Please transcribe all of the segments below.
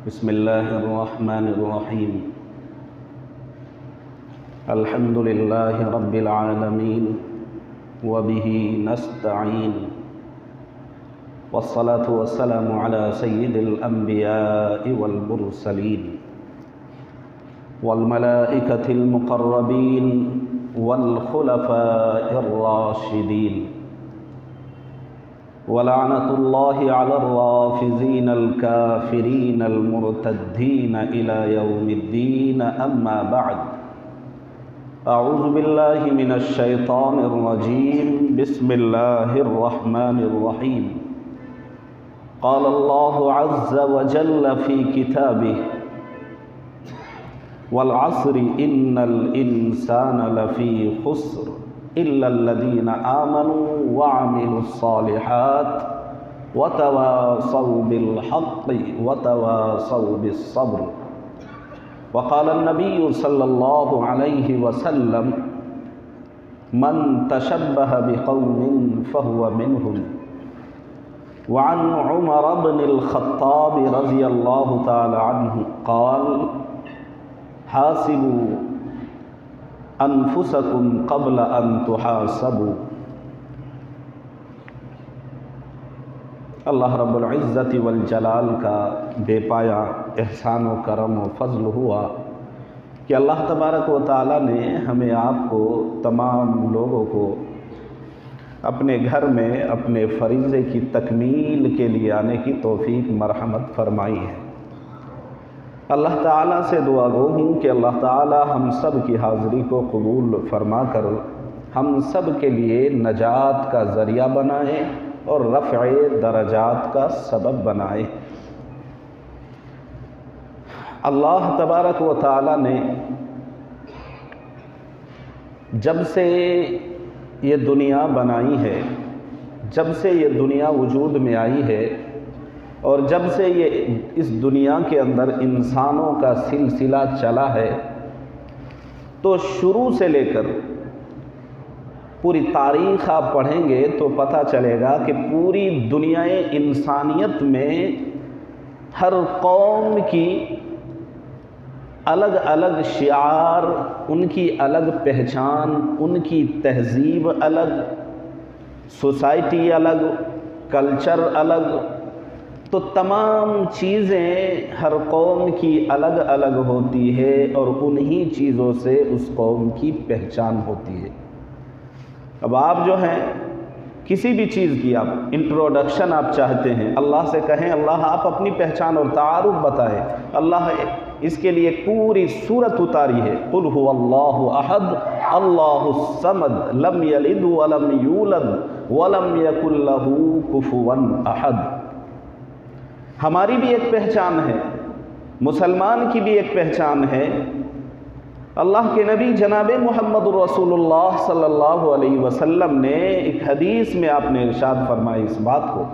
بسم اللہ الرحمن الرحیم الحمد للہ رب العالمین وبہ نستعین والصلاة والسلام علی سید الانبیاء والمرسلین والملائکۃ المقربین والخلفاء الراشدین ولعنة الله على الرافضين الكافرين المرتدين إلى يوم الدين أما بعد أعوذ بالله من الشيطان الرجيم بسم الله الرحمن الرحيم قال الله عز وجل في كتابه والعصر إن الإنسان لفي خسر إلا الذين آمنوا وعملوا الصالحات وتواصوا بالحق وتواصوا بالصبر وقال النبي صلى الله عليه وسلم من تشبه بقوم فهو منهم وعن عمر بن الخطاب رضي الله تعالى عنه قال حاسبوا انفسکم قبل ان تحاسبوا۔ اللہ رب العزت والجلال کا بے پایا احسان و کرم و فضل ہوا کہ اللہ تبارک و تعالی نے ہمیں آپ کو تمام لوگوں کو اپنے گھر میں اپنے فریضے کی تکمیل کے لیے آنے کی توفیق مرحمت فرمائی ہے۔ اللہ تعالیٰ سے دعا گو ہوں کہ اللہ تعالیٰ ہم سب کی حاضری کو قبول فرما کر ہم سب کے لیے نجات کا ذریعہ بنائے اور رفع درجات کا سبب بنائے۔ اللہ تبارک و تعالیٰ نے جب سے یہ دنیا بنائی ہے، جب سے یہ دنیا وجود میں آئی ہے اور جب سے یہ اس دنیا کے اندر انسانوں کا سلسلہ چلا ہے، تو شروع سے لے کر پوری تاریخ آپ پڑھیں گے تو پتہ چلے گا کہ پوری دنیا انسانیت میں ہر قوم کی الگ الگ شعار، ان کی الگ پہچان، ان کی تہذیب الگ، سوسائٹی الگ، کلچر الگ، تو تمام چیزیں ہر قوم کی الگ الگ ہوتی ہے اور انہی چیزوں سے اس قوم کی پہچان ہوتی ہے۔ اب آپ جو ہیں کسی بھی چیز کی آپ انٹروڈکشن آپ چاہتے ہیں، اللہ سے کہیں اللہ آپ اپنی پہچان اور تعارف بتائیں، اللہ اس کے لیے پوری سورت اتاری ہے، قل هو اللہ احد اللہ الصمد لم یلد ولم یولد ولم یکن لہ کفوا احد۔ ہماری بھی ایک پہچان ہے، مسلمان کی بھی ایک پہچان ہے۔ اللہ کے نبی جناب محمد رسول اللہ صلی اللہ علیہ وسلم نے ایک حدیث میں آپ نے ارشاد فرمایا اس بات کو،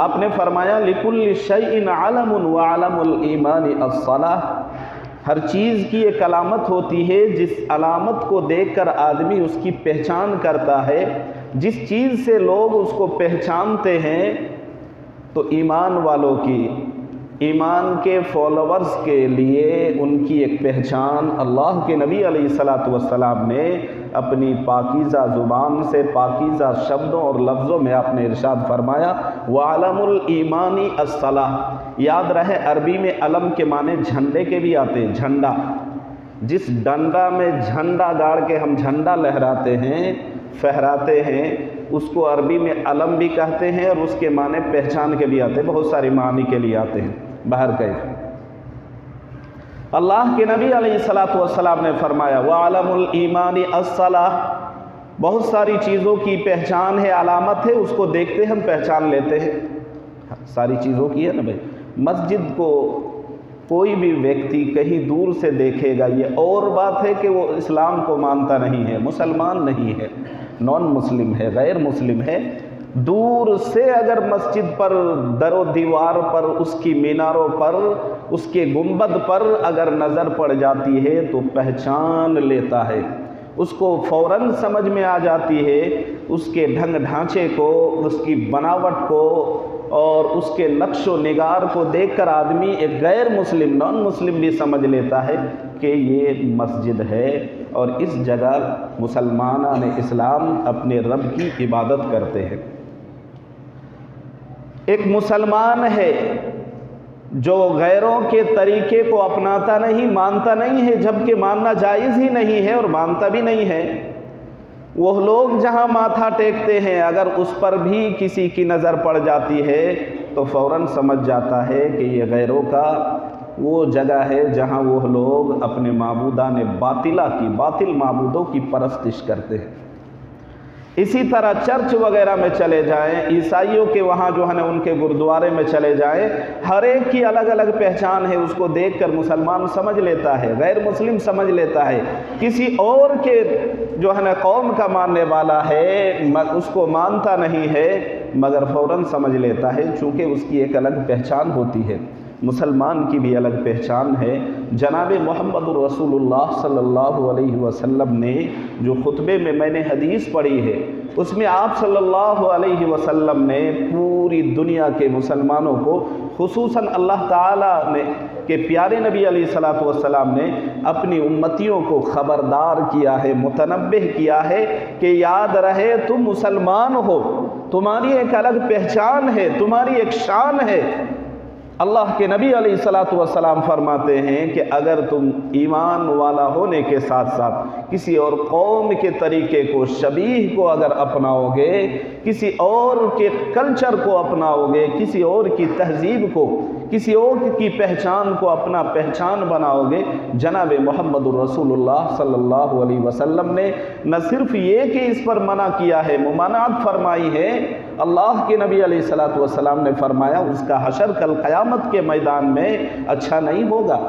آپ نے فرمایا لِكُلِّ شَيْءٍ عَلَمٌ وَعَلَمُ الْإِيمَانِ الصَّلَاةُ۔ ہر چیز کی ایک علامت ہوتی ہے، جس علامت کو دیکھ کر آدمی اس کی پہچان کرتا ہے، جس چیز سے لوگ اس کو پہچانتے ہیں، تو ایمان والوں کی، ایمان کے فالوورز کے لیے ان کی ایک پہچان اللہ کے نبی علیہ الصلاۃ والسلام نے اپنی پاکیزہ زبان سے پاکیزہ شبدوں اور لفظوں میں آپ نے ارشاد فرمایا وَعَلَمُ الْإِيمَانِ الصَّلَاةُ۔ یاد رہے عربی میں علم کے معنی جھنڈے کے بھی آتے ہیں، جھنڈا، جس ڈنڈا میں جھنڈا گاڑ کے ہم جھنڈا لہراتے ہیں، فہراتے ہیں، اس کو عربی میں علم بھی کہتے ہیں اور اس کے معنی پہچان کے بھی آتے ہیں، بہت ساری معنی کے لیے آتے ہیں۔ باہر کیف اللہ کے نبی علیہ الصلاۃ والسلام نے فرمایا وَعَلَمُ الْإِيمَانِ الصَّلَاةُ۔ بہت ساری چیزوں کی پہچان ہے، علامت ہے، اس کو دیکھتے ہم پہچان لیتے ہیں، ساری چیزوں کی ہے نا بھائی۔ مسجد کو کوئی بھی ویکتی کہیں دور سے دیکھے گا، یہ اور بات ہے کہ وہ اسلام کو مانتا نہیں ہے، مسلمان نہیں ہے، نان مسلم ہے، غیر مسلم ہے، دور سے اگر مسجد پر در و دیوار پر، اس کی میناروں پر، اس کے گنبد پر اگر نظر پڑ جاتی ہے تو پہچان لیتا ہے، اس کو فوراً سمجھ میں آ جاتی ہے، اس کے ڈھنگ ڈھانچے کو، اس کی بناوٹ کو اور اس کے نقش و نگار کو دیکھ کر آدمی ایک غیر مسلم نان مسلم بھی سمجھ لیتا ہے کہ یہ مسجد ہے اور اس جگہ مسلمانان اسلام اپنے رب کی عبادت کرتے ہیں۔ ایک مسلمان ہے جو غیروں کے طریقے کو اپناتا نہیں، مانتا نہیں ہے، جبکہ ماننا جائز ہی نہیں ہے اور مانتا بھی نہیں ہے۔ وہ لوگ جہاں ماتھا ٹیکتے ہیں اگر اس پر بھی کسی کی نظر پڑ جاتی ہے تو فوراً سمجھ جاتا ہے کہ یہ غیروں کا وہ جگہ ہے جہاں وہ لوگ اپنے معبودان باطلہ کی، باطل معبودوں کی پرستش کرتے ہیں۔ اسی طرح چرچ وغیرہ میں چلے جائیں، عیسائیوں کے وہاں جو ہے نا ان کے گردوارے میں چلے جائیں، ہر ایک کی الگ الگ پہچان ہے، اس کو دیکھ کر مسلمان سمجھ لیتا ہے، غیر مسلم سمجھ لیتا ہے۔ کسی اور کے جو ہے نا قوم کا ماننے والا ہے، اس کو مانتا نہیں ہے مگر فوراً سمجھ لیتا ہے، چونکہ اس کی ایک الگ پہچان ہوتی ہے۔ مسلمان کی بھی الگ پہچان ہے۔ جناب محمد الرسول اللہ صلی اللہ علیہ وسلم نے جو خطبے میں نے حدیث پڑھی ہے، اس میں آپ صلی اللہ علیہ وسلم نے پوری دنیا کے مسلمانوں کو، خصوصاً اللہ تعالیٰ نے کہ پیارے نبی علیہ الصلوۃ والسلام نے اپنی امتیوں کو خبردار کیا ہے، متنبہ کیا ہے کہ یاد رہے تم مسلمان ہو، تمہاری ایک الگ پہچان ہے، تمہاری ایک شان ہے۔ اللہ کے نبی علیہ الصلوۃ والسلام فرماتے ہیں کہ اگر تم ایمان والا ہونے کے ساتھ ساتھ کسی اور قوم کے طریقے کو، شبیہ کو اگر اپناؤ گے، کسی اور کے کلچر کو اپناؤ گے، کسی اور کی تہذیب کو، کسی اور کی پہچان کو اپنا پہچان بناؤ گے، جناب محمد الرسول اللہ صلی اللہ علیہ وسلم نے نہ صرف یہ کہ اس پر منع کیا ہے، ممانعت فرمائی ہے۔ اللہ کے نبی علیہ الصلوۃ والسلام نے فرمایا اس کا حشر کل قیامت کے میدان میں اچھا نہیں ہوگا۔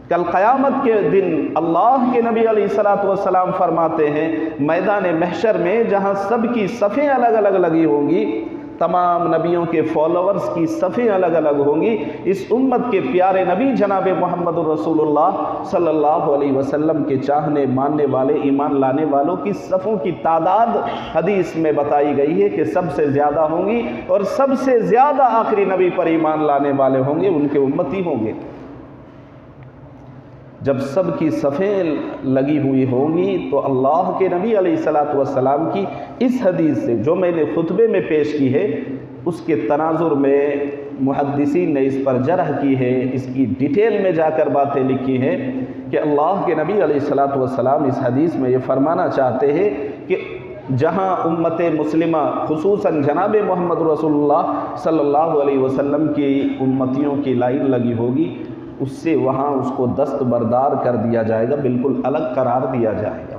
کل قیامت کے دن اللہ کے نبی علیہ الصلوۃ والسلام فرماتے ہیں میدان محشر میں جہاں سب کی صفیں الگ الگ لگی ہوں گی، تمام نبیوں کے فالوورز کی صفیں الگ الگ ہوں گی، اس امت کے پیارے نبی جناب محمد الرسول اللہ صلی اللہ علیہ وسلم کے چاہنے ماننے والے، ایمان لانے والوں کی صفوں کی تعداد حدیث میں بتائی گئی ہے کہ سب سے زیادہ ہوں گی، اور سب سے زیادہ آخری نبی پر ایمان لانے والے ہوں گے، ان کے امتی ہوں گے۔ جب سب کی صفیں لگی ہوئی ہوں گی تو اللہ کے نبی علیہ الصلوۃ والسلام کی اس حدیث سے جو میں نے خطبے میں پیش کی ہے، اس کے تناظر میں محدثین نے اس پر جرح کی ہے، اس کی ڈیٹیل میں جا کر باتیں لکھی ہیں کہ اللہ کے نبی علیہ الصلوۃ والسلام اس حدیث میں یہ فرمانا چاہتے ہیں کہ جہاں امت مسلمہ خصوصاً جناب محمد رسول اللہ صلی اللہ علیہ وسلم کی امتیوں کی لائن لگی ہوگی، اس سے وہاں اس کو دستبردار کر دیا جائے گا، بالکل الگ قرار دیا جائے گا۔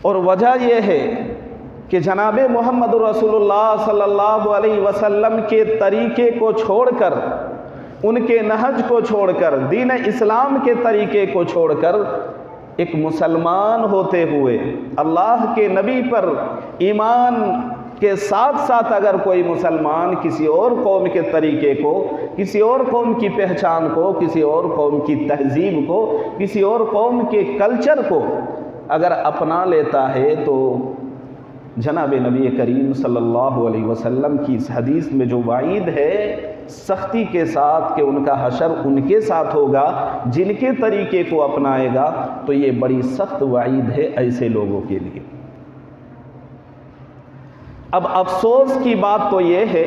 اور وجہ یہ ہے کہ جناب محمد رسول اللہ صلی اللہ علیہ وسلم کے طریقے کو چھوڑ کر، ان کے نہج کو چھوڑ کر، دین اسلام کے طریقے کو چھوڑ کر، ایک مسلمان ہوتے ہوئے اللہ کے نبی پر ایمان کے ساتھ ساتھ اگر کوئی مسلمان کسی اور قوم کے طریقے کو، کسی اور قوم کی پہچان کو، کسی اور قوم کی تہذیب کو، کسی اور قوم کے کلچر کو اگر اپنا لیتا ہے تو جناب نبی کریم صلی اللہ علیہ وسلم کی اس حدیث میں جو وعید ہے سختی کے ساتھ کہ ان کا حشر ان کے ساتھ ہوگا جن کے طریقے کو اپنائے گا، تو یہ بڑی سخت وعید ہے ایسے لوگوں کے لیے۔ اب افسوس کی بات تو یہ ہے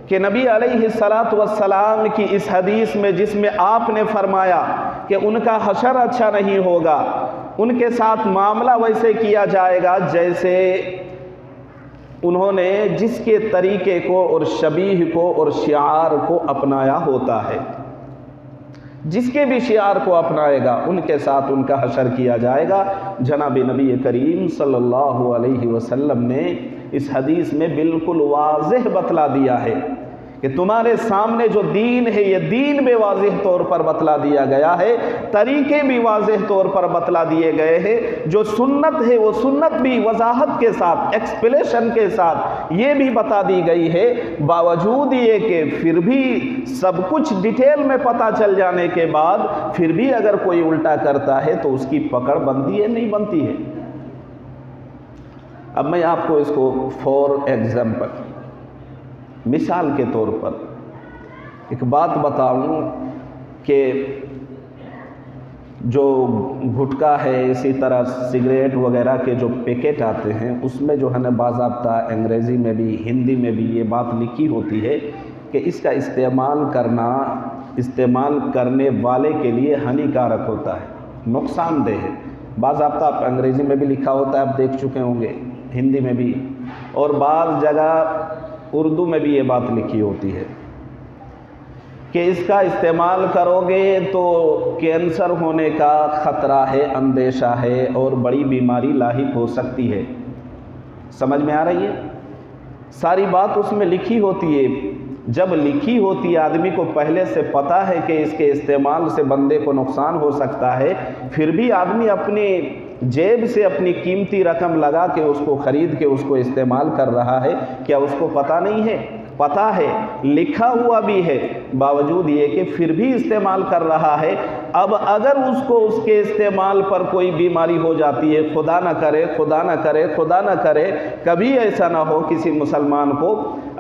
کہ نبی علیہ الصلوۃ والسلام کی اس حدیث میں جس میں آپ نے فرمایا کہ ان کا حشر اچھا نہیں ہوگا، ان کے ساتھ معاملہ ویسے کیا جائے گا جیسے انہوں نے جس کے طریقے کو اور شبیہ کو اور شعار کو اپنایا ہوتا ہے، جس کے بھی شعار کو اپنائے گا ان کے ساتھ ان کا حشر کیا جائے گا۔ جناب نبی کریم صلی اللہ علیہ وسلم نے اس حدیث میں بالکل واضح بتلا دیا ہے کہ تمہارے سامنے جو دین ہے یہ دین بھی واضح طور پر بتلا دیا گیا ہے، طریقے بھی واضح طور پر بتلا دیے گئے ہیں، جو سنت ہے وہ سنت بھی وضاحت کے ساتھ، ایکسپلیشن کے ساتھ یہ بھی بتا دی گئی ہے۔ باوجود یہ کہ پھر بھی سب کچھ ڈیٹیل میں پتہ چل جانے کے بعد پھر بھی اگر کوئی الٹا کرتا ہے تو اس کی پکڑ بنتی ہے نہیں بنتی ہے۔ اب میں آپ کو اس کو فور ایگزامپل مثال کے طور پر ایک بات بتاؤں کہ جو گھٹکا ہے، اسی طرح سگریٹ وغیرہ کے جو پیکٹ آتے ہیں، اس میں جو ہے نا باضابطہ انگریزی میں بھی ہندی میں بھی یہ بات لکھی ہوتی ہے کہ اس کا استعمال کرنے والے کے لیے ہانیکارک ہوتا ہے، نقصان دہ ہے۔ باضابطہ آپ انگریزی میں بھی لکھا ہوتا ہے، آپ دیکھ چکے ہوں گے، ہندی میں بھی، اور بعض جگہ اردو میں بھی یہ بات لکھی ہوتی ہے کہ اس کا استعمال کرو گے تو کینسر ہونے کا خطرہ ہے، اندیشہ ہے، اور بڑی بیماری لاحق ہو سکتی ہے۔ سمجھ میں آ رہی ہے؟ ساری بات اس میں لکھی ہوتی ہے۔ جب لکھی ہوتی ہے، آدمی کو پہلے سے پتہ ہے کہ اس کے استعمال سے بندے کو نقصان ہو سکتا ہے، پھر بھی آدمی اپنی جیب سے اپنی قیمتی رقم لگا کے اس کو خرید کے اس کو استعمال کر رہا ہے۔ کیا اس کو پتہ نہیں ہے؟ پتہ ہے، لکھا ہوا بھی ہے، باوجود یہ کہ پھر بھی استعمال کر رہا ہے۔ اب اگر اس کو اس کے استعمال پر کوئی بیماری ہو جاتی ہے، خدا نہ کرے، خدا نہ کرے، خدا نہ کرے، کبھی ایسا نہ ہو کسی مسلمان کو،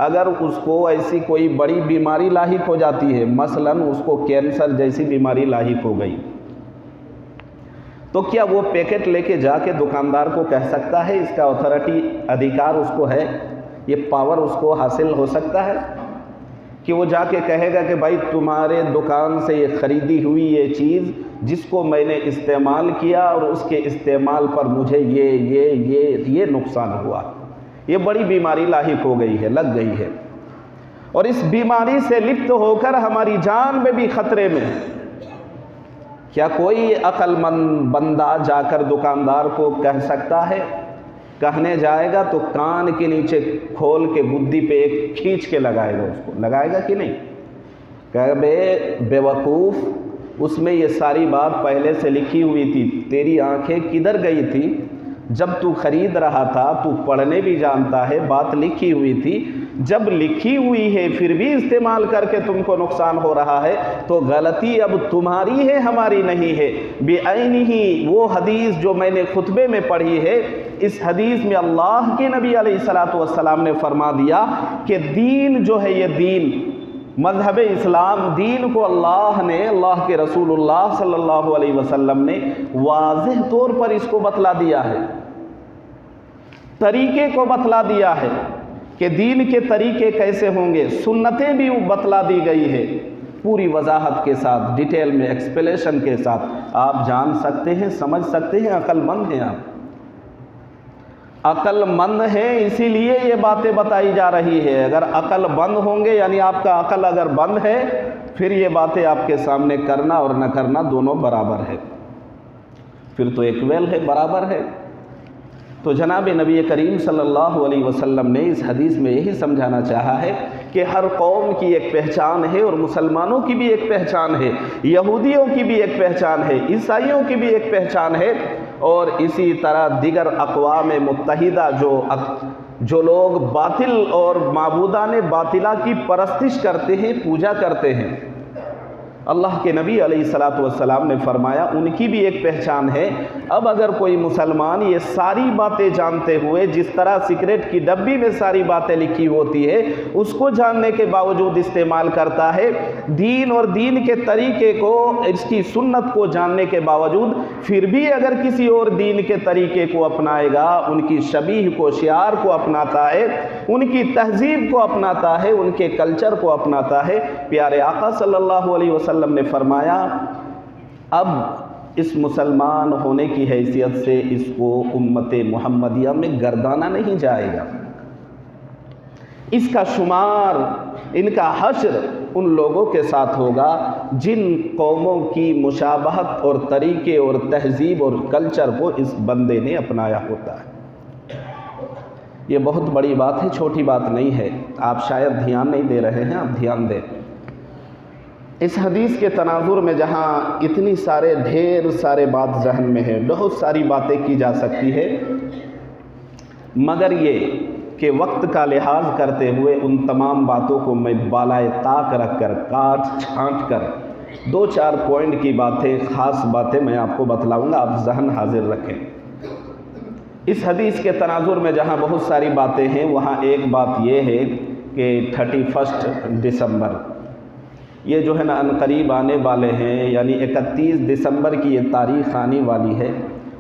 اگر اس کو ایسی کوئی بڑی بیماری لاحق ہو جاتی ہے، مثلاً اس کو کینسر جیسی بیماری لاحق ہو گئی، تو کیا وہ پیکٹ لے کے جا کے دکاندار کو کہہ سکتا ہے؟ اس کا اتھارٹی، ادھیکار اس کو ہے، یہ پاور اس کو حاصل ہو سکتا ہے کہ وہ جا کے کہے گا کہ بھائی تمہارے دکان سے یہ خریدی ہوئی یہ چیز جس کو میں نے استعمال کیا اور اس کے استعمال پر مجھے یہ نقصان ہوا، یہ بڑی بیماری لاحق ہو گئی ہے، لگ گئی ہے، اور اس بیماری سے لپت ہو کر ہماری جان میں بھی خطرے میں۔ کیا کوئی عقل مند بندہ جا کر دکاندار کو کہہ سکتا ہے؟ کہنے جائے گا تو کان کے نیچے کھول کے گدی پہ ایک کھینچ کے لگائے گا، اس کو لگائے گا کہ نہیں؟ کہ بے وقوف، اس میں یہ ساری بات پہلے سے لکھی ہوئی تھی، تیری آنکھیں کدھر گئی تھی جب تو خرید رہا تھا؟ تو پڑھنے بھی جانتا ہے، بات لکھی ہوئی تھی، جب لکھی ہوئی ہے پھر بھی استعمال کر کے تم کو نقصان ہو رہا ہے، تو غلطی اب تمہاری ہے، ہماری نہیں ہے۔ بعینہ وہ حدیث جو میں نے خطبے میں پڑھی ہے، اس حدیث میں اللہ کے نبی علیہ الصلوۃ والسلام نے فرما دیا کہ دین جو ہے، یہ دین مذہب اسلام، دین کو اللہ کے رسول اللہ صلی اللہ علیہ وسلم نے واضح طور پر اس کو بتلا دیا ہے، طریقے کو بتلا دیا ہے کہ دین کے طریقے کیسے ہوں گے، سنتیں بھی بتلا دی گئی ہے پوری وضاحت کے ساتھ، ڈیٹیل میں، ایکسپلیشن کے ساتھ۔ آپ جان سکتے ہیں، سمجھ سکتے ہیں، عقل مند ہیں، آپ عقل مند ہے، اسی لیے یہ باتیں بتائی جا رہی ہے۔ اگر عقل بند ہوں گے، یعنی آپ کا عقل اگر بند ہے، پھر یہ باتیں آپ کے سامنے کرنا اور نہ کرنا دونوں برابر ہے، پھر تو ایکویل ہے، برابر ہے۔ تو جناب نبی کریم صلی اللہ علیہ وسلم نے اس حدیث میں یہی سمجھانا چاہا ہے کہ ہر قوم کی ایک پہچان ہے، اور مسلمانوں کی بھی ایک پہچان ہے، یہودیوں کی بھی ایک پہچان ہے، عیسائیوں کی بھی ایک پہچان ہے، اور اسی طرح دیگر اقوام متحدہ جو لوگ باطل اور معبودان باطلہ کی پرستش کرتے ہیں، پوجا کرتے ہیں، اللہ کے نبی علیہ الصلوۃ والسلام نے فرمایا ان کی بھی ایک پہچان ہے۔ اب اگر کوئی مسلمان یہ ساری باتیں جانتے ہوئے، جس طرح سگریٹ کی ڈبی میں ساری باتیں لکھی ہوتی ہے، اس کو جاننے کے باوجود استعمال کرتا ہے، دین اور دین کے طریقے کو، اس کی سنت کو جاننے کے باوجود پھر بھی اگر کسی اور دین کے طریقے کو اپنائے گا، ان کی شبیہ کو، شعار کو اپناتا ہے، ان کی تہذیب کو اپناتا ہے، ان کے کلچر کو اپناتا ہے، پیارے آقا صلی اللہ علیہ وسلم نے فرمایا اب اس مسلمان ہونے کی حیثیت سے اس کو امت محمدیہ میں گردانا نہیں جائے گا، اس کا شمار، ان کا حشر ان لوگوں کے ساتھ ہوگا جن قوموں کی مشابہت اور طریقے اور تہذیب اور کلچر کو اس بندے نے اپنایا ہوتا ہے۔ یہ بہت بڑی بات ہے، چھوٹی بات نہیں ہے، آپ شاید دھیان نہیں دے رہے ہیں، آپ دھیان دیں۔ اس حدیث کے تناظر میں جہاں اتنی ڈھیر سارے بات ذہن میں ہے، بہت ساری باتیں کی جا سکتی ہے، مگر یہ کہ وقت کا لحاظ کرتے ہوئے ان تمام باتوں کو میں بالائے طاق رکھ کر، کاٹ چھانٹ کر، 2-4 پوائنٹ کی باتیں، خاص باتیں میں آپ کو بتلاؤں گا، آپ ذہن حاضر رکھیں۔ اس حدیث کے تناظر میں جہاں بہت ساری باتیں ہیں، وہاں ایک بات یہ ہے کہ 31 دسمبر یہ جو ہے نا عنقریب آنے والے ہیں، یعنی 31 دسمبر کی یہ تاریخ آنے والی ہے۔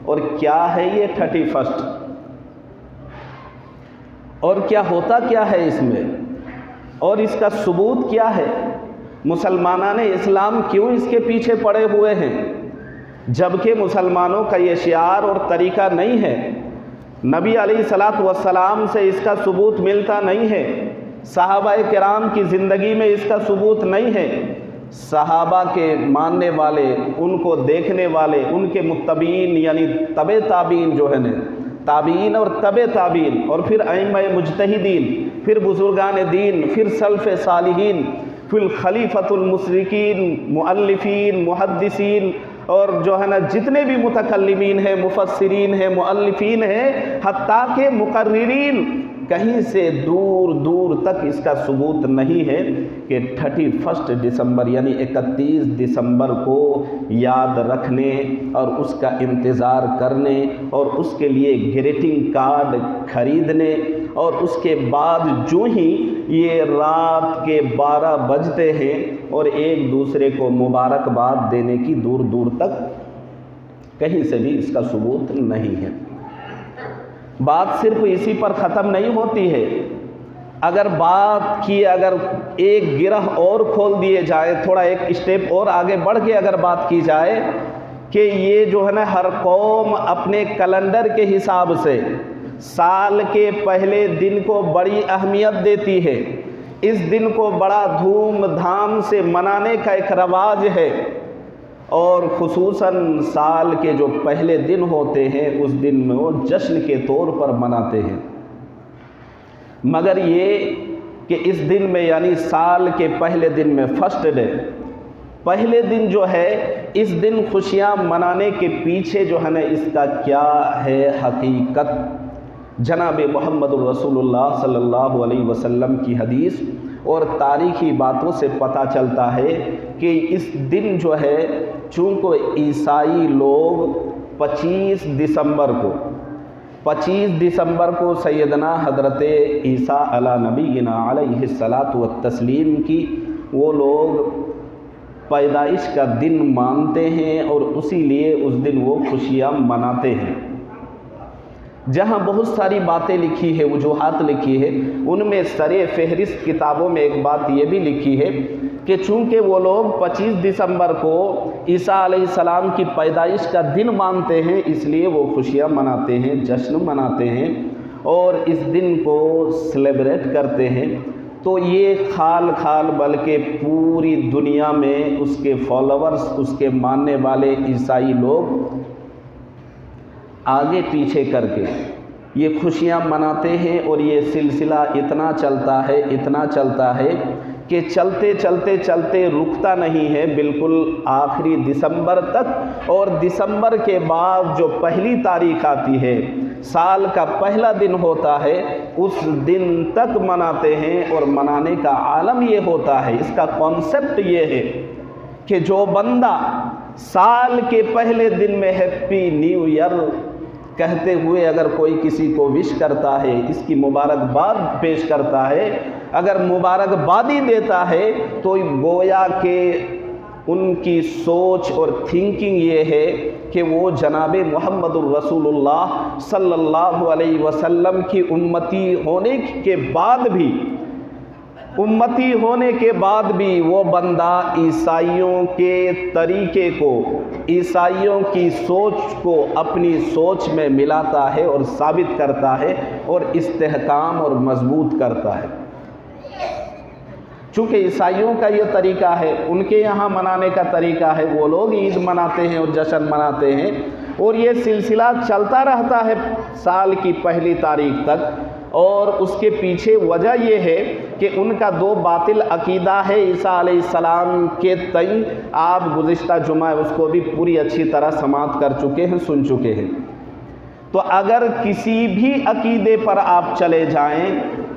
اور کیا ہے یہ 31 اور کیا ہوتا کیا ہے اس میں، اور اس کا ثبوت کیا ہے؟ مسلمانان اسلام کیوں اس کے پیچھے پڑے ہوئے ہیں جبکہ مسلمانوں کا یہ شعار اور طریقہ نہیں ہے؟ نبی علیہ الصلاۃ والسلام سے اس کا ثبوت ملتا نہیں ہے، صحابہ کرام کی زندگی میں اس کا ثبوت نہیں ہے۔ صحابہ کے ماننے والے، ان کو دیکھنے والے، ان کے متبعین یعنی تبع تابعین جو ہے نا، تابعین اور تبع تابعین، اور پھر ائمہ مجتہدین، پھر بزرگان دین، پھر سلف صالحین، پھر خلیفۃ المشرکین، مؤلفین، محدثین، اور جو ہے نا جتنے بھی متکلمین ہیں، مفسرین ہیں، مؤلفین ہیں، حتیٰ کہ مقررین، کہیں سے دور دور تک اس کا ثبوت نہیں ہے کہ 31 دسمبر یعنی 31 دسمبر کو یاد رکھنے اور اس کا انتظار کرنے اور اس کے لیے گریٹنگ کارڈ خریدنے، اور اس کے بعد جو ہی یہ رات کے 12 بجتے ہیں اور ایک دوسرے کو مبارکباد دینے کی دور دور تک کہیں سے بھی اس کا ثبوت نہیں ہے۔ بات صرف اسی پر ختم نہیں ہوتی ہے، اگر بات کی اگر ایک گرہ اور کھول دیے جائے، تھوڑا ایک اسٹیپ اور آگے بڑھ کے اگر بات کی جائے کہ یہ جو ہے نا ہر قوم اپنے کیلنڈر کے حساب سے سال کے پہلے دن کو بڑی اہمیت دیتی ہے، اس دن کو بڑا دھوم دھام سے منانے کا ایک رواج ہے، اور خصوصاً سال کے جو پہلے دن ہوتے ہیں اس دن میں وہ جشن کے طور پر مناتے ہیں، مگر یہ کہ اس دن میں یعنی سال کے پہلے دن میں فرسٹ ڈے، پہلے دن جو ہے اس دن خوشیاں منانے کے پیچھے جو ہے نا اس کا کیا ہے حقیقت؟ جناب محمد الرسول اللہ صلی اللہ علیہ وسلم کی حدیث اور تاریخی باتوں سے پتہ چلتا ہے کہ اس دن جو ہے چونکہ عیسائی لوگ 25 دسمبر کو سیدنا حضرت عیسیٰ علی نبینا علیہ الصلاۃ والتسلیم کی وہ لوگ پیدائش کا دن مانتے ہیں اور اسی لیے اس دن وہ خوشیاں مناتے ہیں۔ جہاں بہت ساری باتیں لکھی ہے، وجوہات لکھی ہے، ان میں سر فہرست کتابوں میں ایک بات یہ بھی لکھی ہے کہ چونکہ وہ لوگ 25 دسمبر کو عیسیٰ علیہ السلام کی پیدائش کا دن مانتے ہیں، اس لیے وہ خوشیاں مناتے ہیں، جشن مناتے ہیں اور اس دن کو سیلیبریٹ کرتے ہیں۔ تو یہ خال خال بلکہ پوری دنیا میں اس کے فالوورز، اس کے ماننے والے عیسائی لوگ آگے پیچھے کر کے یہ خوشیاں مناتے ہیں، اور یہ سلسلہ اتنا چلتا ہے کہ چلتے چلتے رکتا نہیں ہے بالکل آخری دسمبر تک، اور دسمبر کے بعد جو پہلی تاریخ آتی ہے، سال کا پہلا دن ہوتا ہے، اس دن تک مناتے ہیں۔ اور منانے کا عالم یہ ہوتا ہے، اس کا کانسیپٹ یہ ہے کہ جو بندہ سال کے پہلے دن میں ہیپی نیو ایئر کہتے ہوئے اگر کوئی کسی کو وش کرتا ہے، اس کی مبارکباد پیش کرتا ہے، اگر مبارکبادی دیتا ہے، تو گویا کہ ان کی سوچ اور تھنکنگ یہ ہے کہ وہ جناب محمد الرسول اللہ صلی اللہ علیہ وسلم کی امتی ہونے کے بعد بھی وہ بندہ عیسائیوں کے طریقے کو، عیسائیوں کی سوچ کو اپنی سوچ میں ملاتا ہے اور ثابت کرتا ہے اور استحکام اور مضبوط کرتا ہے۔ چونکہ عیسائیوں کا یہ طریقہ ہے، ان کے یہاں منانے کا طریقہ ہے، وہ لوگ عید مناتے ہیں اور جشن مناتے ہیں، اور یہ سلسلہ چلتا رہتا ہے سال کی پہلی تاریخ تک۔ اور اس کے پیچھے وجہ یہ ہے کہ ان کا دو باطل عقیدہ ہے عیسیٰ علیہ السلام کے تئیں۔ آپ گزشتہ جمعہ اس کو بھی پوری اچھی طرح سماعت کر چکے ہیں، سن چکے ہیں۔ تو اگر کسی بھی عقیدے پر آپ چلے جائیں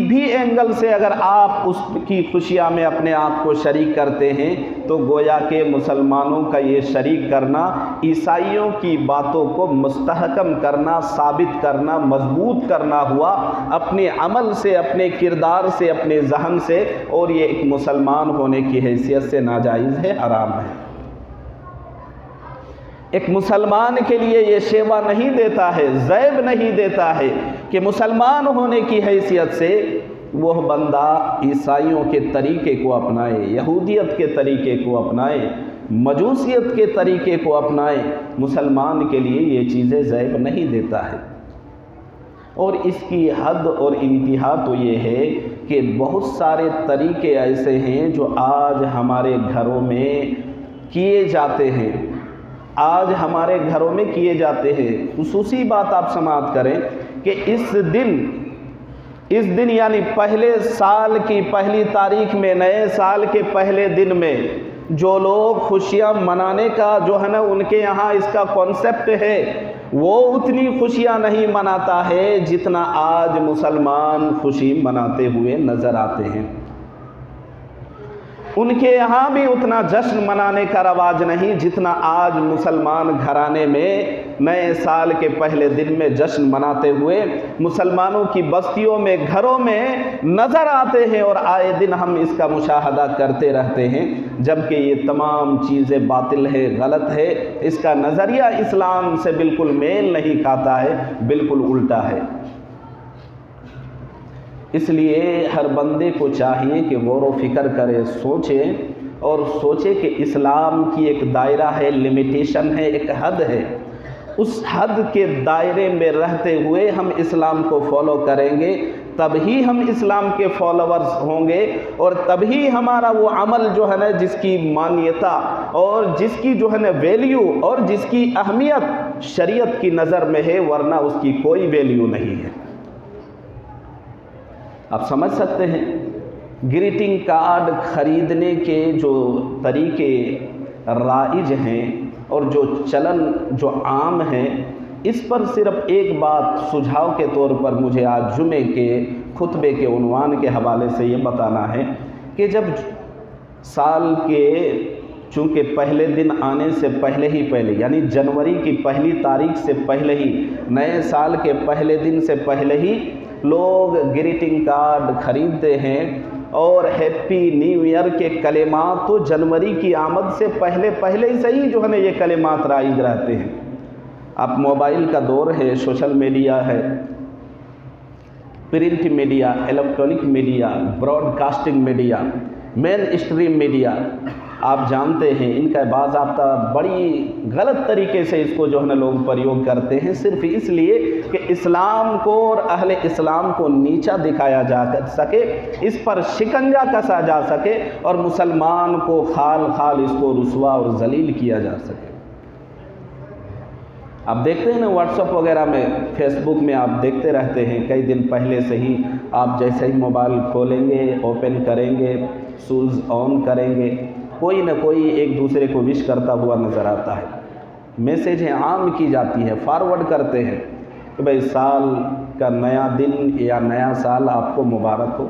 بھی اینگل سے اگر آپ اس کی خوشیاں میں اپنے آپ کو شریک کرتے ہیں تو گویا کہ مسلمانوں کا یہ شریک کرنا عیسائیوں کی باتوں کو مستحکم کرنا، ثابت کرنا، مضبوط کرنا ہوا اپنے عمل سے، اپنے کردار سے، اپنے ذہن سے، اور یہ ایک مسلمان ہونے کی حیثیت سے ناجائز ہے، حرام ہے۔ ایک مسلمان کے لیے یہ شیوا نہیں دیتا ہے، زیب نہیں دیتا ہے کہ مسلمان ہونے کی حیثیت سے وہ بندہ عیسائیوں کے طریقے کو اپنائے، یہودیت کے طریقے کو اپنائے، مجوسیت کے طریقے کو اپنائے۔ مسلمان کے لیے یہ چیزیں زیب نہیں دیتا ہے۔ اور اس کی حد اور انتہا تو یہ ہے کہ بہت سارے طریقے ایسے ہیں جو آج ہمارے گھروں میں کیے جاتے ہیں، آج ہمارے گھروں میں کیے جاتے ہیں۔ خصوصی بات آپ سماعت کریں کہ اس دن یعنی پہلے سال کی پہلی تاریخ میں، نئے سال کے پہلے دن میں جو لوگ خوشیاں منانے کا جو ہے نا ان کے یہاں اس کا کانسیپٹ ہے، وہ اتنی خوشیاں نہیں مناتا ہے جتنا آج مسلمان خوشی مناتے ہوئے نظر آتے ہیں۔ ان کے یہاں بھی اتنا جشن منانے کا رواج نہیں جتنا آج مسلمان گھرانے میں نئے سال کے پہلے دن میں جشن مناتے ہوئے مسلمانوں کی بستیوں میں، گھروں میں نظر آتے ہیں، اور آئے دن ہم اس کا مشاہدہ کرتے رہتے ہیں، جبکہ یہ تمام چیزیں باطل ہے، غلط ہے، اس کا نظریہ اسلام سے بالکل میل نہیں کھاتا ہے، بالکل الٹا ہے۔ اس لیے ہر بندے کو چاہیے کہ غور و فکر کرے، سوچے، اور سوچے کہ اسلام کی ایک دائرہ ہے، لمیٹیشن ہے، ایک حد ہے۔ اس حد کے دائرے میں رہتے ہوئے ہم اسلام کو فالو کریں گے، تب ہی ہم اسلام کے فالوورز ہوں گے، اور تب ہی ہمارا وہ عمل جو ہے نا جس کی مانیتا اور جس کی جو ہے نا ویلیو اور جس کی اہمیت شریعت کی نظر میں ہے، ورنہ اس کی کوئی ویلیو نہیں ہے۔ آپ سمجھ سکتے ہیں گریٹنگ کارڈ خریدنے کے جو طریقے رائج ہیں اور جو چلن جو عام ہیں، اس پر صرف ایک بات سجھاؤ کے طور پر مجھے آج جمعے کے خطبے کے عنوان کے حوالے سے یہ بتانا ہے کہ جب سال کے چونکہ پہلے دن آنے سے پہلے یعنی جنوری کی پہلی تاریخ سے پہلے ہی، نئے سال کے پہلے دن سے پہلے ہی لوگ گریٹنگ کارڈ خریدتے ہیں، اور ہیپی نیو ایئر کے کلمات تو جنوری کی آمد سے پہلے ہی صحیح جو ہے نا یہ کلمات رائج رہتے ہیں۔ اب موبائل کا دور ہے، سوشل میڈیا ہے، print media, electronic media, broadcasting media, mainstream media, آپ جانتے ہیں ان کا باضابطہ بڑی غلط طریقے سے اس کو جو ہے نا لوگ پریوگ کرتے ہیں، صرف اس لیے کہ اسلام کو اور اہل اسلام کو نیچا دکھایا جا سکے، اس پر شکنجہ کسا جا سکے، اور مسلمان کو خال اس کو رسوا اور ذلیل کیا جا سکے۔ آپ دیکھتے ہیں نا واٹس ایپ وغیرہ میں، فیس بک میں آپ دیکھتے رہتے ہیں، کئی دن پہلے سے ہی آپ جیسے ہی موبائل کھولیں گے، اوپن کریں گے، سوئچ آن کریں گے، کوئی نہ کوئی ایک دوسرے کو وش کرتا ہوا نظر آتا ہے، میسیجیں عام کی جاتی ہیں، فارورڈ کرتے ہیں کہ بھئی سال کا نیا دن یا نیا سال آپ کو مبارک ہو۔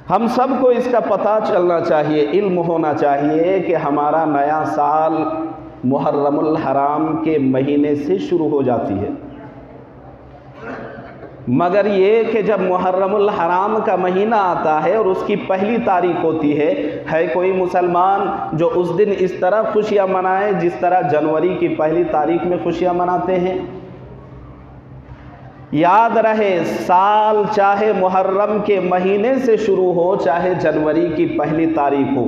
ہم سب کو اس کا پتہ چلنا چاہیے، علم ہونا چاہیے کہ ہمارا نیا سال محرم الحرام کے مہینے سے شروع ہو جاتی ہے، مگر یہ کہ جب محرم الحرام کا مہینہ آتا ہے اور اس کی پہلی تاریخ ہوتی ہے کوئی مسلمان جو اس دن اس طرح خوشیاں منائے جس طرح جنوری کی پہلی تاریخ میں خوشیاں مناتے ہیں؟ یاد رہے، سال چاہے محرم کے مہینے سے شروع ہو، چاہے جنوری کی پہلی تاریخ ہو،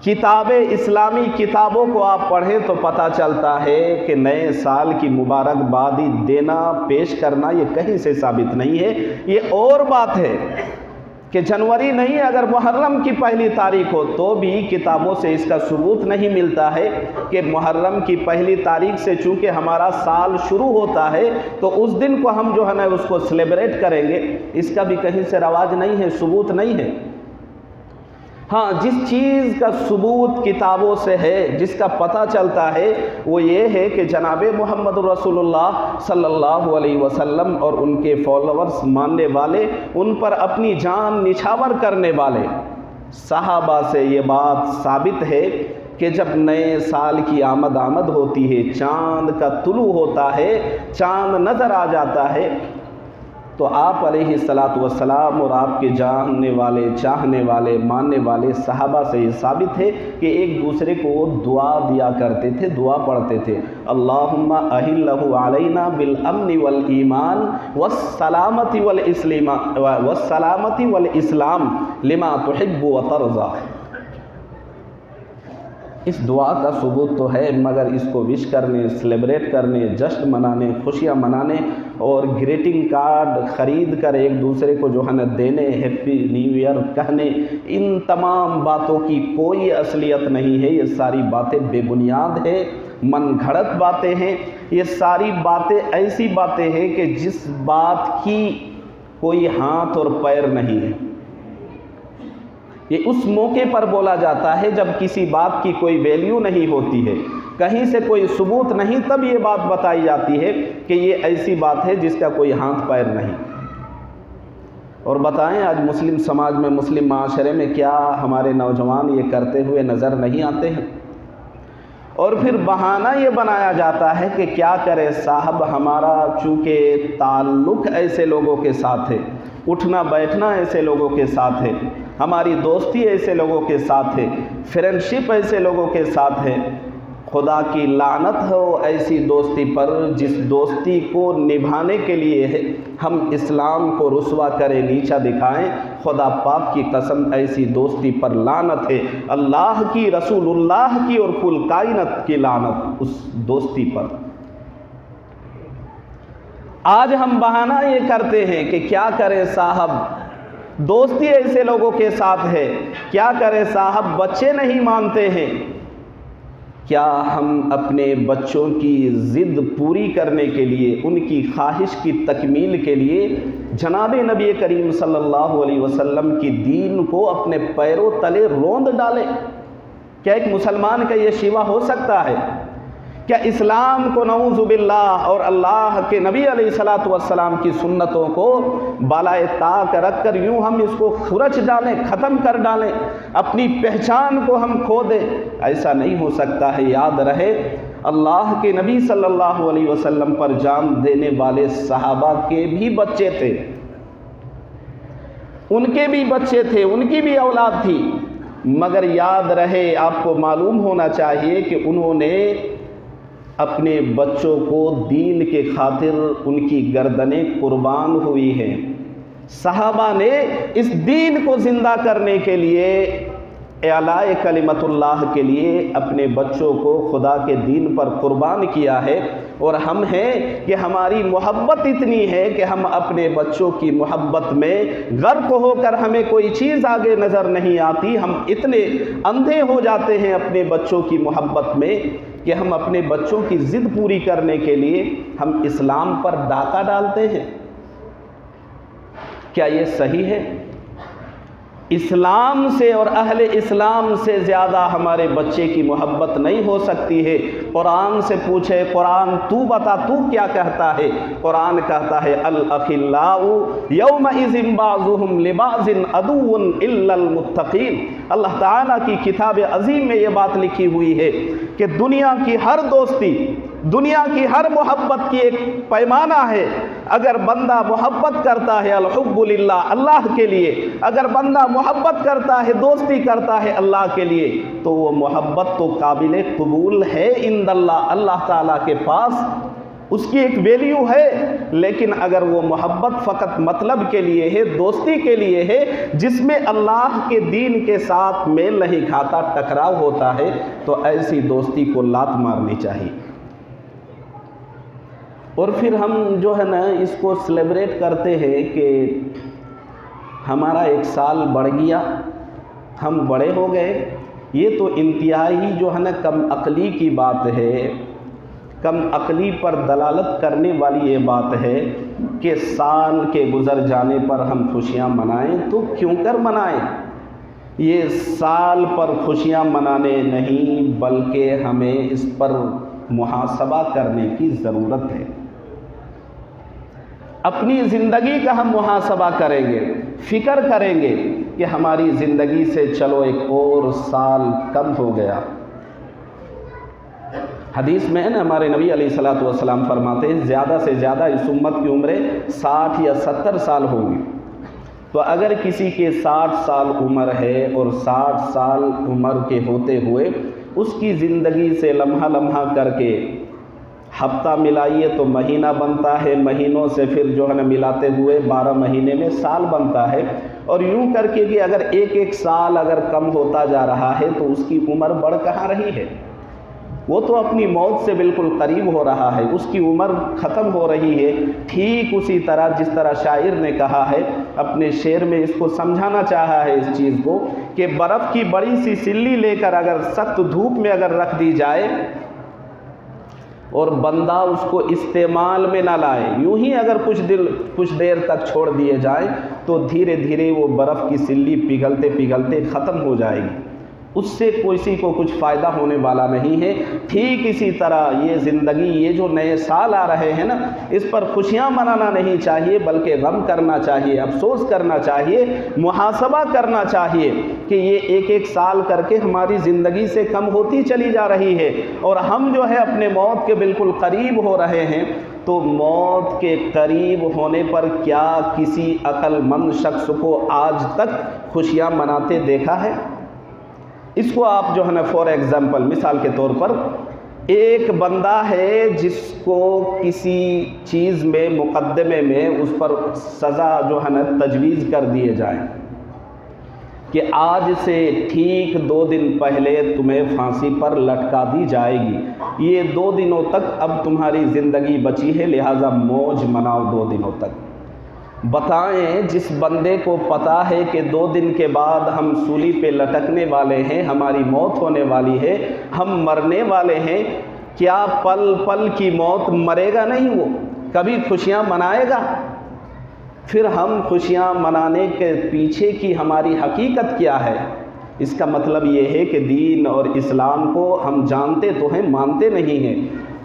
اسلامی کتابوں کو آپ پڑھیں تو پتہ چلتا ہے کہ نئے سال کی مبارکبادی دینا، پیش کرنا یہ کہیں سے ثابت نہیں ہے۔ یہ اور بات ہے کہ جنوری نہیں، اگر محرم کی پہلی تاریخ ہو تو بھی کتابوں سے اس کا ثبوت نہیں ملتا ہے کہ محرم کی پہلی تاریخ سے چونکہ ہمارا سال شروع ہوتا ہے تو اس دن کو ہم جو ہے نا اس کو سیلیبریٹ کریں گے، اس کا بھی کہیں سے رواج نہیں ہے، ثبوت نہیں ہے۔ ہاں جس چیز کا ثبوت کتابوں سے ہے، جس کا پتہ چلتا ہے، وہ یہ ہے کہ جناب محمد رسول اللہ صلی اللہ علیہ وسلم اور ان کے فالوورز، ماننے والے، ان پر اپنی جان نچھاور کرنے والے صحابہ سے یہ بات ثابت ہے کہ جب نئے سال کی آمد ہوتی ہے، چاند کا طلوع ہوتا ہے، چاند نظر آ جاتا ہے، تو آپ علیہ الصلاۃ والسلام اور آپ کے جاننے والے، چاہنے والے، ماننے والے صحابہ سے یہ ثابت ہے کہ ایک دوسرے کو دعا دیا کرتے تھے، دعا پڑھتے تھے، اللہم احلہ علینا بالامن والایمان والسلامتی والاسلام لما تحب وترضى۔ اس دعا کا ثبوت تو ہے، مگر اس کو وش کرنے، سیلیبریٹ کرنے، جشن منانے، خوشیاں منانے اور گریٹنگ کارڈ خرید کر ایک دوسرے کو جو ہے نا دینے، ہیپی نیو ایئر کہنے، ان تمام باتوں کی کوئی اصلیت نہیں ہے۔ یہ ساری باتیں بے بنیاد ہیں، من گھڑت باتیں ہیں۔ یہ ساری باتیں ایسی باتیں ہیں کہ جس بات کی کوئی ہاتھ اور پیر نہیں ہے۔ یہ اس موقع پر بولا جاتا ہے جب کسی بات کی کوئی ویلیو نہیں ہوتی ہے، کہیں سے کوئی ثبوت نہیں، تب یہ بات بتائی جاتی ہے کہ یہ ایسی بات ہے جس کا کوئی ہاتھ پیر نہیں۔ اور بتائیں آج مسلم سماج میں، مسلم معاشرے میں کیا ہمارے نوجوان یہ کرتے ہوئے نظر نہیں آتے ہیں؟ اور پھر بہانہ یہ بنایا جاتا ہے کہ کیا کرے صاحب، ہمارا چونکہ تعلق ایسے لوگوں کے ساتھ ہے، اٹھنا بیٹھنا ایسے لوگوں کے ساتھ ہے، ہماری دوستی ایسے لوگوں کے ساتھ ہے، فرینڈشپ ایسے لوگوں کے ساتھ ہے، خدا کی لعنت ہو ایسی دوستی پر جس دوستی کو نبھانے کے لیے ہے ہم اسلام کو رسوا کریں، نیچا دکھائیں۔ خدا پاک کی قسم ایسی دوستی پر لعنت ہے، اللہ کی، رسول اللہ کی اور کل کائنات کی لعنت اس دوستی پر۔ آج ہم بہانہ یہ کرتے ہیں کہ کیا کرے صاحب، دوستی ایسے لوگوں کے ساتھ ہے، کیا کرے صاحب، بچے نہیں مانتے ہیں۔ کیا ہم اپنے بچوں کی ضد پوری کرنے کے لیے، ان کی خواہش کی تکمیل کے لیے جناب نبی کریم صلی اللہ علیہ وسلم کی دین کو اپنے پیروں تلے روند ڈالیں؟ کیا ایک مسلمان کا یہ شیوا ہو سکتا ہے؟ کیا اسلام کو نعوذ باللہ اور اللہ کے نبی علیہ الصلاۃ والسلام کی سنتوں کو بالائے طاق رکھ کر یوں ہم اس کو خرچ ڈالیں، ختم کر ڈالیں، اپنی پہچان کو ہم کھو دیں؟ ایسا نہیں ہو سکتا ہے۔ یاد رہے اللہ کے نبی صلی اللہ علیہ وسلم پر جان دینے والے صحابہ کے بھی بچے تھے، ان کے بھی بچے تھے، ان کی بھی اولاد تھی، مگر یاد رہے، آپ کو معلوم ہونا چاہیے کہ انہوں نے اپنے بچوں کو دین کے خاطر ان کی گردنیں قربان ہوئی ہیں۔ صحابہ نے اس دین کو زندہ کرنے کے لیے، اعلاء کلمت اللہ کے لیے اپنے بچوں کو خدا کے دین پر قربان کیا ہے، اور ہم ہیں کہ ہماری محبت اتنی ہے کہ ہم اپنے بچوں کی محبت میں غرق ہو کر ہمیں کوئی چیز آگے نظر نہیں آتی، ہم اتنے اندھے ہو جاتے ہیں اپنے بچوں کی محبت میں کہ ہم اپنے بچوں کی ضد پوری کرنے کے لیے ہم اسلام پر ڈاکہ ڈالتے ہیں۔ کیا یہ صحیح ہے؟ اسلام سے اور اہل اسلام سے زیادہ ہمارے بچے کی محبت نہیں ہو سکتی ہے۔ قرآن سے پوچھے، قرآن تو بتا، تو کیا کہتا ہے؟ قرآن کہتا ہے الاخلاء یومئذ بعضهم لبعض عدو الا المتقین۔ اللہ تعالیٰ کی کتاب عظیم میں یہ بات لکھی ہوئی ہے کہ دنیا کی ہر دوستی، دنیا کی ہر محبت کی ایک پیمانہ ہے۔ اگر بندہ محبت کرتا ہے الحب للہ، اللہ کے لیے، اگر بندہ محبت کرتا ہے، دوستی کرتا ہے اللہ کے لیے، تو وہ محبت تو قابل قبول ہے عند اللہ، اللہ تعالیٰ کے پاس اس کی ایک ویلیو ہے۔ لیکن اگر وہ محبت فقط مطلب کے لیے ہے، دوستی کے لیے ہے، جس میں اللہ کے دین کے ساتھ میل نہیں کھاتا، ٹکراؤ ہوتا ہے، تو ایسی دوستی کو لات مارنی چاہیے۔ اور پھر ہم جو ہے نا اس کو سیلیبریٹ کرتے ہیں کہ ہمارا ایک سال بڑھ گیا، ہم بڑے ہو گئے۔ یہ تو انتہائی جو ہے نا کم عقلی کی بات ہے، کم عقلی پر دلالت کرنے والی یہ بات ہے کہ سال کے گزر جانے پر ہم خوشیاں منائیں تو کیوں کر منائیں؟ یہ سال پر خوشیاں منانے نہیں بلکہ ہمیں اس پر محاسبہ کرنے کی ضرورت ہے۔ اپنی زندگی کا ہم محاسبہ کریں گے، فکر کریں گے کہ ہماری زندگی سے چلو ایک اور سال کم ہو گیا۔ حدیث میں ہے نا، ہمارے نبی علیہ الصلوۃ والسلام فرماتے ہیں زیادہ سے زیادہ اس امت کی عمریں 60 یا 70 سال ہوں گی۔ تو اگر کسی کے 60 سال عمر ہے اور 60 سال عمر کے ہوتے ہوئے اس کی زندگی سے لمحہ لمحہ کر کے ہفتہ ملائیے تو مہینہ بنتا ہے، مہینوں سے پھر جو ہے نا ملاتے ہوئے 12 مہینے میں سال بنتا ہے، اور یوں کر کے بھی اگر ایک ایک سال اگر کم ہوتا جا رہا ہے تو اس کی عمر بڑھ کہاں رہی ہے؟ وہ تو اپنی موت سے بالکل قریب ہو رہا ہے، اس کی عمر ختم ہو رہی ہے۔ ٹھیک اسی طرح جس طرح شاعر نے کہا ہے اپنے شعر میں، اس کو سمجھانا چاہا ہے اس چیز کو کہ برف کی بڑی سی سلی لے کر اگر سخت دھوپ میں اگر رکھ دی جائے اور بندہ اس کو استعمال میں نہ لائے، یوں ہی اگر کچھ دیر تک چھوڑ دیے جائیں تو دھیرے دھیرے وہ برف کی سلی پگھلتے پگھلتے ختم ہو جائے گی، اس سے کسی کو کچھ فائدہ ہونے والا نہیں ہے۔ ٹھیک اسی طرح یہ زندگی، یہ جو نئے سال آ رہے ہیں نا، اس پر خوشیاں منانا نہیں چاہیے بلکہ غم کرنا چاہیے، افسوس کرنا چاہیے، محاسبہ کرنا چاہیے کہ یہ ایک ایک سال کر کے ہماری زندگی سے کم ہوتی چلی جا رہی ہے اور ہم جو ہے اپنے موت کے بالکل قریب ہو رہے ہیں۔ تو موت کے قریب ہونے پر کیا کسی عقل مند شخص کو آج تک خوشیاں مناتے دیکھا ہے؟ اس کو آپ جو ہے نا فور ایگزامپل، مثال کے طور پر ایک بندہ ہے جس کو کسی چیز میں مقدمے میں اس پر سزا جو ہے نا تجویز کر دیے جائیں کہ آج سے ٹھیک 2 دن پہلے تمہیں پھانسی پر لٹکا دی جائے گی، یہ 2 دنوں تک اب تمہاری زندگی بچی ہے، لہٰذا موج مناؤ 2 دنوں تک۔ بتائیں جس بندے کو پتہ ہے کہ 2 دن کے بعد ہم سولی پہ لٹکنے والے ہیں، ہماری موت ہونے والی ہے، ہم مرنے والے ہیں، کیا پل پل کی موت مرے گا نہیں؟ وہ کبھی خوشیاں منائے گا؟ پھر ہم خوشیاں منانے کے پیچھے کی ہماری حقیقت کیا ہے؟ اس کا مطلب یہ ہے کہ دین اور اسلام کو ہم جانتے تو ہیں، مانتے نہیں ہیں،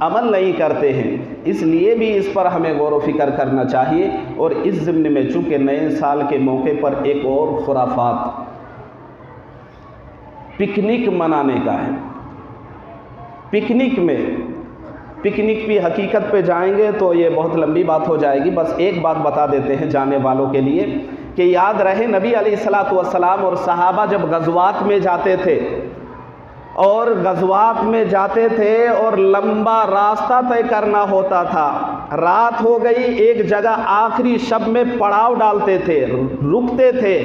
عمل نہیں کرتے ہیں۔ اس لیے بھی اس پر ہمیں غور و فکر کرنا چاہیے۔ اور اس ضمن میں چونکہ نئے سال کے موقع پر ایک اور خرافات پکنک منانے کا ہے۔ پکنک بھی حقیقت پہ جائیں گے تو یہ بہت لمبی بات ہو جائے گی، بس ایک بات بتا دیتے ہیں جانے والوں کے لیے کہ یاد رہے نبی علیہ الصلوۃ والسلام اور صحابہ جب غزوات میں جاتے تھے اور لمبا راستہ طے کرنا ہوتا تھا، رات ہو گئی، ایک جگہ آخری شب میں پڑاؤ ڈالتے تھے، رکتے تھے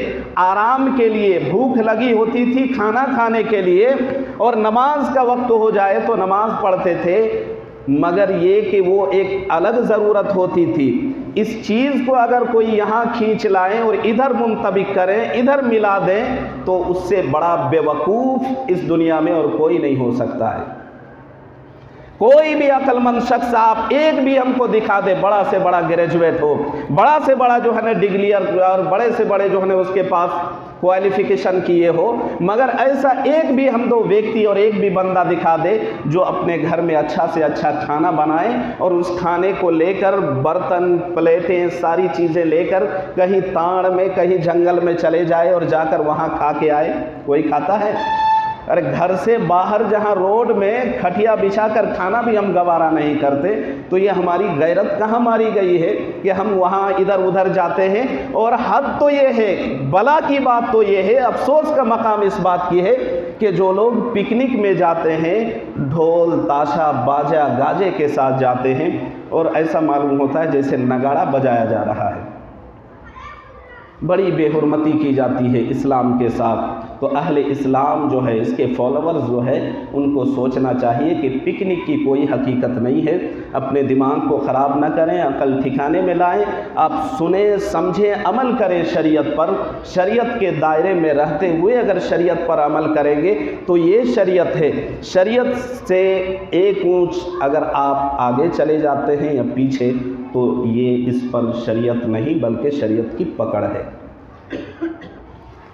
آرام کے لیے، بھوک لگی ہوتی تھی کھانا کھانے کے لیے، اور نماز کا وقت ہو جائے تو نماز پڑھتے تھے، مگر یہ کہ وہ ایک الگ ضرورت ہوتی تھی۔ اس چیز کو اگر کوئی یہاں کھینچ لائیں اور ادھر منطبق کریں، ادھر ملا دیں، تو اس سے بڑا بیوقوف اس دنیا میں اور کوئی نہیں ہو سکتا ہے۔ کوئی بھی عقل مند شخص آپ ایک بھی ہم کو دکھا دے، بڑا سے بڑا گریجویٹ ہو، بڑا سے بڑا جو ہے نا ڈگری اور بڑے سے بڑے جو ہے نا اس کے پاس کوالیفیکیشن کیے ہو، مگر ایسا ایک بھی ہم دو ویکتی اور ایک بھی بندہ دکھا دے جو اپنے گھر میں اچھا سے اچھا کھانا بنائے اور اس کھانے کو لے کر برتن پلیٹیں ساری چیزیں لے کر کہیں تاڑ میں کہیں جنگل میں چلے جائے اور جا کر وہاں کھا کے آئے؟ کوئی کھاتا ہے؟ ارے گھر سے باہر جہاں روڈ میں کھٹیا بچھا کر کھانا بھی ہم گوارا نہیں کرتے، تو یہ ہماری غیرت کہاں ماری گئی ہے کہ ہم وہاں ادھر ادھر جاتے ہیں؟ اور حد تو یہ ہے، بلا کی بات تو یہ ہے، افسوس کا مقام اس بات کی ہے کہ جو لوگ پکنک میں جاتے ہیں ڈھول تاشا باجا گاجے کے ساتھ جاتے ہیں اور ایسا معلوم ہوتا ہے جیسے نگاڑا بجایا جا رہا ہے، بڑی بے حرمتی کی جاتی ہے اسلام کے ساتھ۔ تو اہل اسلام جو ہے، اس کے فالوورز جو ہے، ان کو سوچنا چاہیے کہ پکنک کی کوئی حقیقت نہیں ہے۔ اپنے دماغ کو خراب نہ کریں، عقل ٹھکانے میں لائیں، آپ سنیں سمجھیں عمل کریں شریعت پر، شریعت کے دائرے میں رہتے ہوئے اگر شریعت پر عمل کریں گے تو یہ شریعت ہے۔ شریعت سے ایک اونچ اگر آپ آگے چلے جاتے ہیں یا پیچھے تو یہ اس پر شریعت نہیں بلکہ شریعت کی پکڑ ہے۔